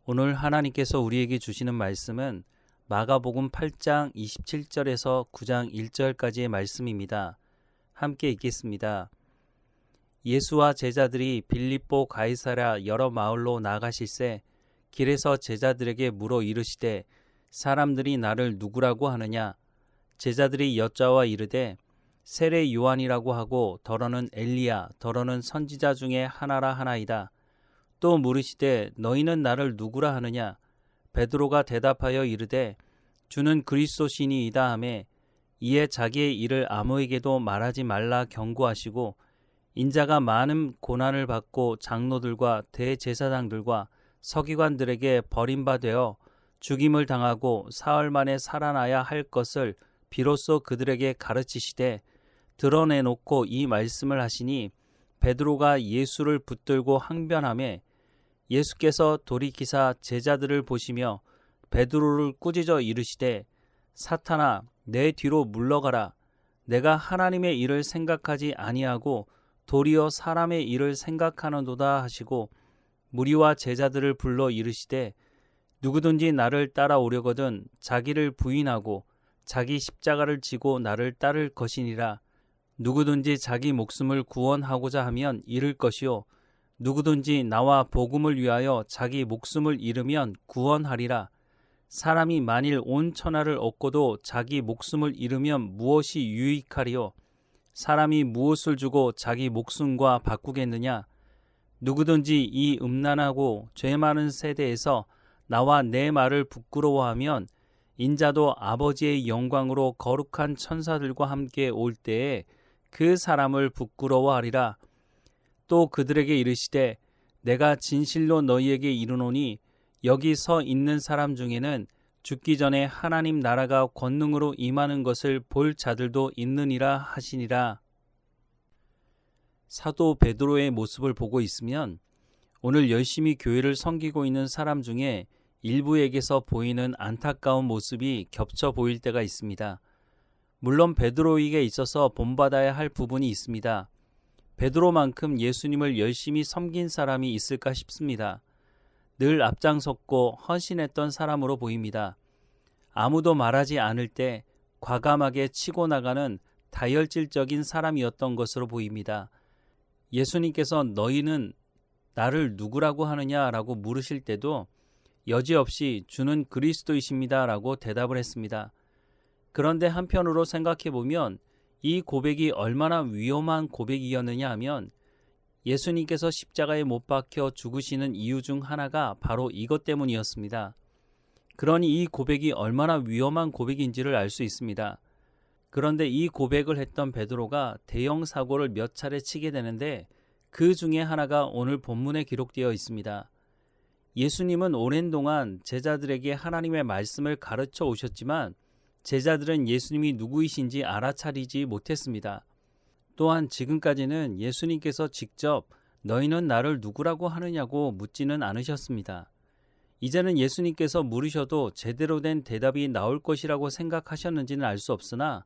오늘 하나님께서 우리에게 주시는 말씀은 마가복음 8장 27절에서 9장 1절까지의 말씀입니다. 함께 읽겠습니다. 예수와 제자들이 빌립보 가이사랴 여러 마을로 나가실새 길에서 제자들에게 물어 이르시되 사람들이 나를 누구라고 하느냐? 제자들이 여짜와 이르되 세례 요한이라고 하고 더러는 엘리야 더러는 선지자 중에 하나라 하나이다. 또 물으시되 너희는 나를 누구라 하느냐? 베드로가 대답하여 이르되 주는 그리스도시니이다 하매 이에 자기의 일을 아무에게도 말하지 말라 경고하시고 인자가 많은 고난을 받고 장로들과 대제사장들과 서기관들에게 버림받아 죽임을 당하고 사흘 만에 살아나야 할 것을 비로소 그들에게 가르치시되 드러내놓고 이 말씀을 하시니 베드로가 예수를 붙들고 항변하매 예수께서 돌이키사 제자들을 보시며 베드로를 꾸짖어 이르시되 사탄아 내 뒤로 물러가라. 내가 하나님의 일을 생각하지 아니하고 도리어 사람의 일을 생각하는도다 하시고 무리와 제자들을 불러 이르시되 누구든지 나를 따라오려거든 자기를 부인하고 자기 십자가를 지고 나를 따를 것이니라. 누구든지 자기 목숨을 구원하고자 하면 잃을 것이요 누구든지 나와 복음을 위하여 자기 목숨을 잃으면 구원하리라. 사람이 만일 온 천하를 얻고도 자기 목숨을 잃으면 무엇이 유익하리요? 사람이 무엇을 주고 자기 목숨과 바꾸겠느냐? 누구든지 이 음란하고 죄 많은 세대에서 나와 내 말을 부끄러워하면 인자도 아버지의 영광으로 거룩한 천사들과 함께 올 때에 그 사람을 부끄러워하리라. 또 그들에게 이르시되 내가 진실로 너희에게 이르노니 여기 서 있는 사람 중에는 죽기 전에 하나님 나라가 권능으로 임하는 것을 볼 자들도 있느니라 하시니라. 사도 베드로의 모습을 보고 있으면 오늘 열심히 교회를 섬기고 있는 사람 중에 일부에게서 보이는 안타까운 모습이 겹쳐 보일 때가 있습니다. 물론 베드로에게 있어서 본받아야 할 부분이 있습니다. 베드로만큼 예수님을 열심히 섬긴 사람이 있을까 싶습니다. 늘 앞장섰고 헌신했던 사람으로 보입니다. 아무도 말하지 않을 때 과감하게 치고 나가는 다혈질적인 사람이었던 것으로 보입니다. 예수님께서 너희는 나를 누구라고 하느냐라고 물으실 때도 여지없이 주는 그리스도이십니다 라고 대답을 했습니다. 그런데 한편으로 생각해 보면 이 고백이 얼마나 위험한 고백이었느냐 하면 예수님께서 십자가에 못 박혀 죽으시는 이유 중 하나가 바로 이것 때문이었습니다. 그러니 이 고백이 얼마나 위험한 고백인지를 알 수 있습니다. 그런데 이 고백을 했던 베드로가 대형 사고를 몇 차례 치게 되는데 그 중에 하나가 오늘 본문에 기록되어 있습니다. 예수님은 오랜 동안 제자들에게 하나님의 말씀을 가르쳐 오셨지만 제자들은 예수님이 누구이신지 알아차리지 못했습니다. 또한 지금까지는 예수님께서 직접 너희는 나를 누구라고 하느냐고 묻지는 않으셨습니다. 이제는 예수님께서 물으셔도 제대로 된 대답이 나올 것이라고 생각하셨는지는 알 수 없으나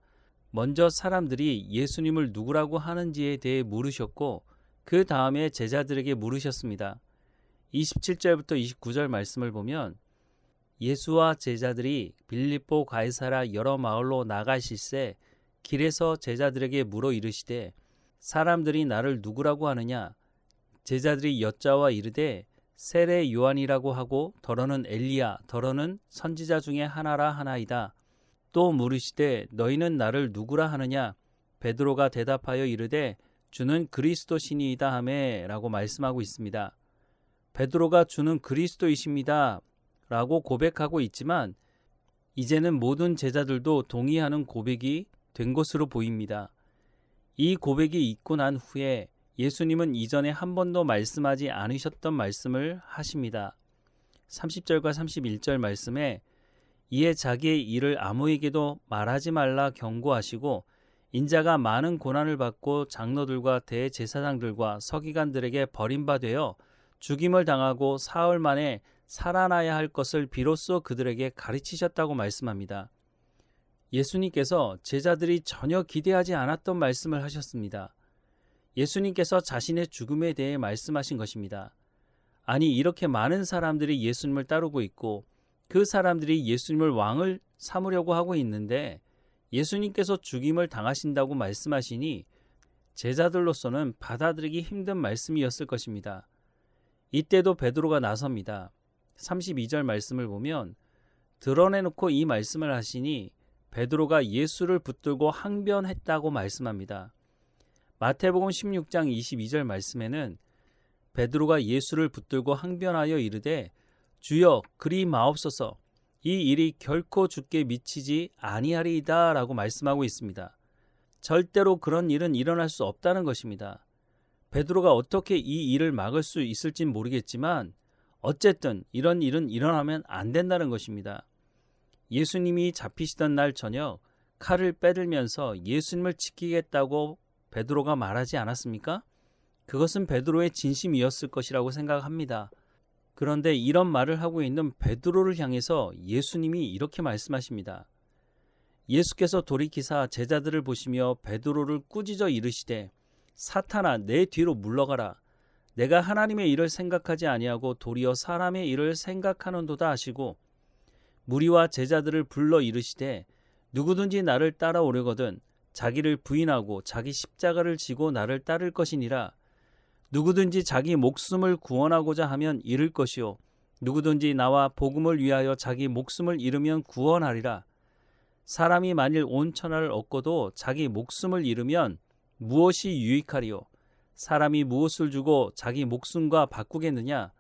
먼저 사람들이 예수님을 누구라고 하는지에 대해 물으셨고 그 다음에 제자들에게 물으셨습니다. 27절부터 29절 말씀을 보면 예수와 제자들이 빌립보 가이사랴 여러 마을로 나가실새 길에서 제자들에게 물어 이르시되 사람들이 나를 누구라고 하느냐? 제자들이 여짜와 이르되 세례 요한이라고 하고 더러는 엘리야 더러는 선지자 중에 하나라 하나이다. 또 물으시되 너희는 나를 누구라 하느냐? 베드로가 대답하여 이르되 주는 그리스도시니이다 하매 라고 말씀하고 있습니다. 베드로가 주는 그리스도이십니다 라고 고백하고 있지만 이제는 모든 제자들도 동의하는 고백이 된 것으로 보입니다. 이 고백이 있고 난 후에 예수님은 이전에 한 번도 말씀하지 않으셨던 말씀을 하십니다. 30절과 31절 말씀에 이에 자기의 일을 아무에게도 말하지 말라 경고하시고 인자가 많은 고난을 받고 장로들과 대제사장들과 서기관들에게 버림받아 죽임을 당하고 사흘 만에 살아나야 할 것을 비로소 그들에게 가르치셨다고 말씀합니다. 예수님께서 제자들이 전혀 기대하지 않았던 말씀을 하셨습니다. 예수님께서 자신의 죽음에 대해 말씀하신 것입니다. 아니, 이렇게 많은 사람들이 예수님을 따르고 있고 그 사람들이 예수님을 왕을 삼으려고 하고 있는데 예수님께서 죽임을 당하신다고 말씀하시니 제자들로서는 받아들이기 힘든 말씀이었을 것입니다. 이때도 베드로가 나섭니다. 32절 말씀을 보면 드러내놓고 이 말씀을 하시니 베드로가 예수를 붙들고 항변했다고 말씀합니다. 마태복음 16장 22절 말씀에는 베드로가 예수를 붙들고 항변하여 이르되 주여 그리 마옵소서 이 일이 결코 주께 미치지 아니하리이다 라고 말씀하고 있습니다. 절대로 그런 일은 일어날 수 없다는 것입니다. 베드로가 어떻게 이 일을 막을 수 있을진 모르겠지만 어쨌든 이런 일은 일어나면 안 된다는 것입니다. 예수님이 잡히시던 날 저녁 칼을 빼들면서 예수님을 지키겠다고 베드로가 말하지 않았습니까? 그것은 베드로의 진심이었을 것이라고 생각합니다. 그런데 이런 말을 하고 있는 베드로를 향해서 예수님이 이렇게 말씀하십니다. 예수께서 돌이키사 제자들을 보시며 베드로를 꾸짖어 이르시되 사탄아 내 뒤로 물러가라. 내가 하나님의 일을 생각하지 아니하고 도리어 사람의 일을 생각하는도다 하시고 무리와 제자들을 불러 이르시되 누구든지 나를 따라오려거든 자기를 부인하고 자기 십자가를 지고 나를 따를 것이니라. 누구든지 자기 목숨을 구원하고자 하면 잃을 것이요 누구든지 나와 복음을 위하여 자기 목숨을 잃으면 구원하리라. 사람이 만일 온 천하를 얻고도 자기 목숨을 잃으면 무엇이 유익하리요? 사람이 무엇을 주고 자기 목숨과 바꾸겠느냐?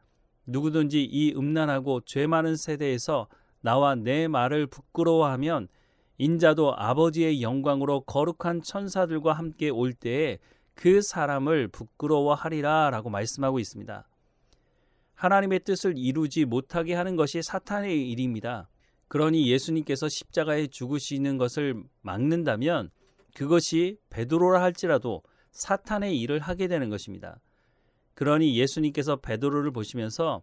누구든지 이 음란하고 죄 많은 세대에서 나와 내 말을 부끄러워하면 인자도 아버지의 영광으로 거룩한 천사들과 함께 올 때에 그 사람을 부끄러워하리라 라고 말씀하고 있습니다. 하나님의 뜻을 이루지 못하게 하는 것이 사탄의 일입니다. 그러니 예수님께서 십자가에 죽으시는 것을 막는다면 그것이 베드로라 할지라도 사탄의 일을 하게 되는 것입니다. 그러니 예수님께서 베드로를 보시면서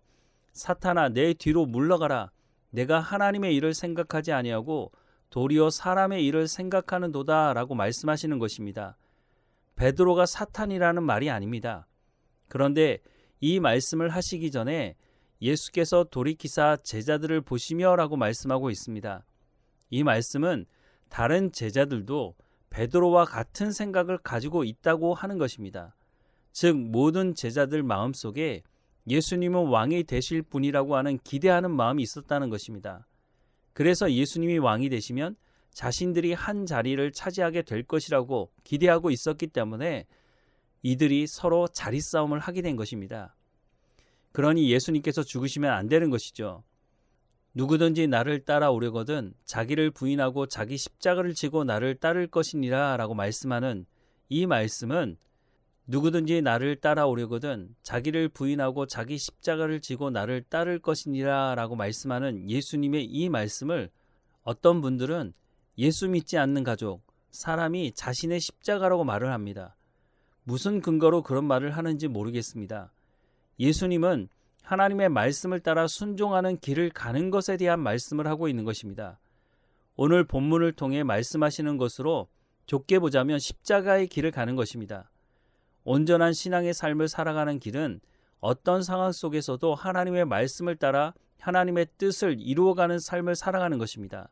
사탄아 내 뒤로 물러가라. 내가 하나님의 일을 생각하지 아니하고 도리어 사람의 일을 생각하는도다 라고 말씀하시는 것입니다. 베드로가 사탄이라는 말이 아닙니다. 그런데 이 말씀을 하시기 전에 예수께서 돌이키사 제자들을 보시며 라고 말씀하고 있습니다. 이 말씀은 다른 제자들도 베드로와 같은 생각을 가지고 있다고 하는 것입니다. 즉 모든 제자들 마음속에 예수님은 왕이 되실 분이라고 하는 기대하는 마음이 있었다는 것입니다. 그래서 예수님이 왕이 되시면 자신들이 한 자리를 차지하게 될 것이라고 기대하고 있었기 때문에 이들이 서로 자리 싸움을 하게 된 것입니다. 그러니 예수님께서 죽으시면 안 되는 것이죠. 누구든지 나를 따라오려거든 자기를 부인하고 자기 십자가를 지고 나를 따를 것이니라 라고 말씀하는 이 말씀은 누구든지 나를 따라오려거든 자기를 부인하고 자기 십자가를 지고 나를 따를 것이니라 라고 말씀하는 예수님의 이 말씀을 어떤 분들은 예수 믿지 않는 가족, 사람이 자신의 십자가라고 말을 합니다. 무슨 근거로 그런 말을 하는지 모르겠습니다. 예수님은 하나님의 말씀을 따라 순종하는 길을 가는 것에 대한 말씀을 하고 있는 것입니다. 오늘 본문을 통해 말씀하시는 것으로 좁게 보자면 십자가의 길을 가는 것입니다. 온전한 신앙의 삶을 살아가는 길은 어떤 상황 속에서도 하나님의 말씀을 따라 하나님의 뜻을 이루어가는 삶을 살아가는 것입니다.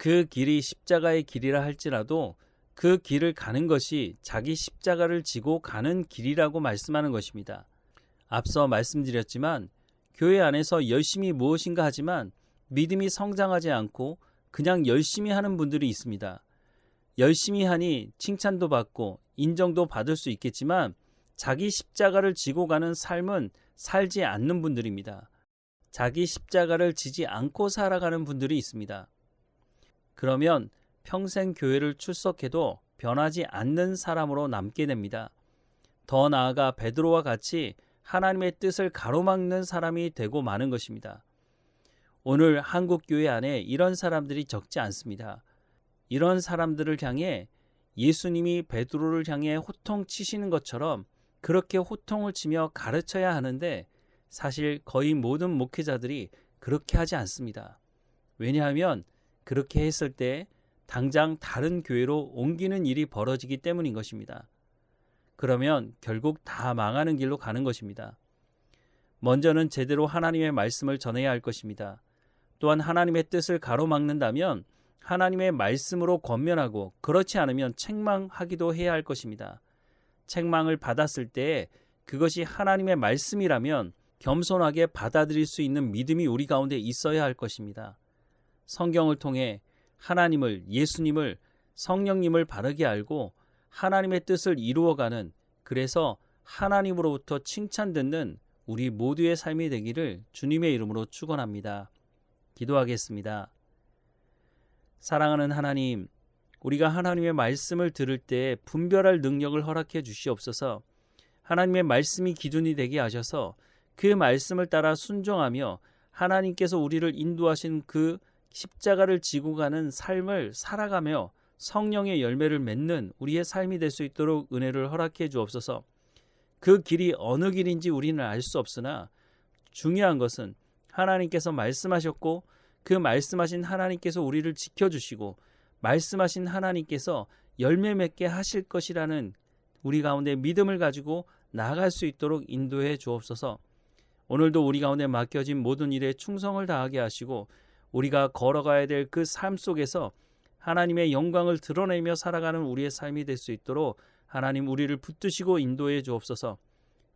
그 길이 십자가의 길이라 할지라도 그 길을 가는 것이 자기 십자가를 지고 가는 길이라고 말씀하는 것입니다. 앞서 말씀드렸지만 교회 안에서 열심히 무엇인가 하지만 믿음이 성장하지 않고 그냥 열심히 하는 분들이 있습니다. 열심히 하니 칭찬도 받고 인정도 받을 수 있겠지만 자기 십자가를 지고 가는 삶은 살지 않는 분들입니다. 자기 십자가를 지지 않고 살아가는 분들이 있습니다. 그러면 평생 교회를 출석해도 변하지 않는 사람으로 남게 됩니다. 더 나아가 베드로와 같이 하나님의 뜻을 가로막는 사람이 되고 마는 것입니다. 오늘 한국 교회 안에 이런 사람들이 적지 않습니다. 이런 사람들을 향해 예수님이 베드로를 향해 호통치시는 것처럼 그렇게 호통을 치며 가르쳐야 하는데 사실 거의 모든 목회자들이 그렇게 하지 않습니다. 왜냐하면 그렇게 했을 때 당장 다른 교회로 옮기는 일이 벌어지기 때문인 것입니다. 그러면 결국 다 망하는 길로 가는 것입니다. 먼저는 제대로 하나님의 말씀을 전해야 할 것입니다. 또한 하나님의 뜻을 가로막는다면 하나님의 말씀으로 권면하고 그렇지 않으면 책망하기도 해야 할 것입니다. 책망을 받았을 때 그것이 하나님의 말씀이라면 겸손하게 받아들일 수 있는 믿음이 우리 가운데 있어야 할 것입니다. 성경을 통해 하나님을, 예수님을, 성령님을 바르게 알고 하나님의 뜻을 이루어가는, 그래서 하나님으로부터 칭찬 듣는 우리 모두의 삶이 되기를 주님의 이름으로 축원합니다. 기도하겠습니다. 사랑하는 하나님, 우리가 하나님의 말씀을 들을 때 분별할 능력을 허락해 주시옵소서. 하나님의 말씀이 기준이 되게 하셔서 그 말씀을 따라 순종하며 하나님께서 우리를 인도하신 그 십자가를 지고 가는 삶을 살아가며 성령의 열매를 맺는 우리의 삶이 될 수 있도록 은혜를 허락해 주옵소서. 그 길이 어느 길인지 우리는 알 수 없으나 중요한 것은 하나님께서 말씀하셨고 그 말씀하신 하나님께서 우리를 지켜주시고 말씀하신 하나님께서 열매 맺게 하실 것이라는 우리 가운데 믿음을 가지고 나아갈 수 있도록 인도해 주옵소서. 오늘도 우리 가운데 맡겨진 모든 일에 충성을 다하게 하시고 우리가 걸어가야 될 그 삶 속에서 하나님의 영광을 드러내며 살아가는 우리의 삶이 될 수 있도록 하나님 우리를 붙드시고 인도해 주옵소서.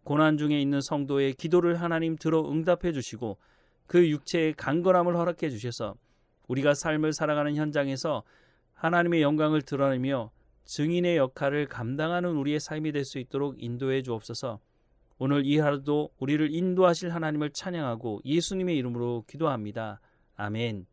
고난 중에 있는 성도의 기도를 하나님 들어 응답해 주시고 그 육체의 강건함을 허락해 주셔서 우리가 삶을 살아가는 현장에서 하나님의 영광을 드러내며 증인의 역할을 감당하는 우리의 삶이 될 수 있도록 인도해 주옵소서. 오늘 이 하루도 우리를 인도하실 하나님을 찬양하고 예수님의 이름으로 기도합니다. 아멘.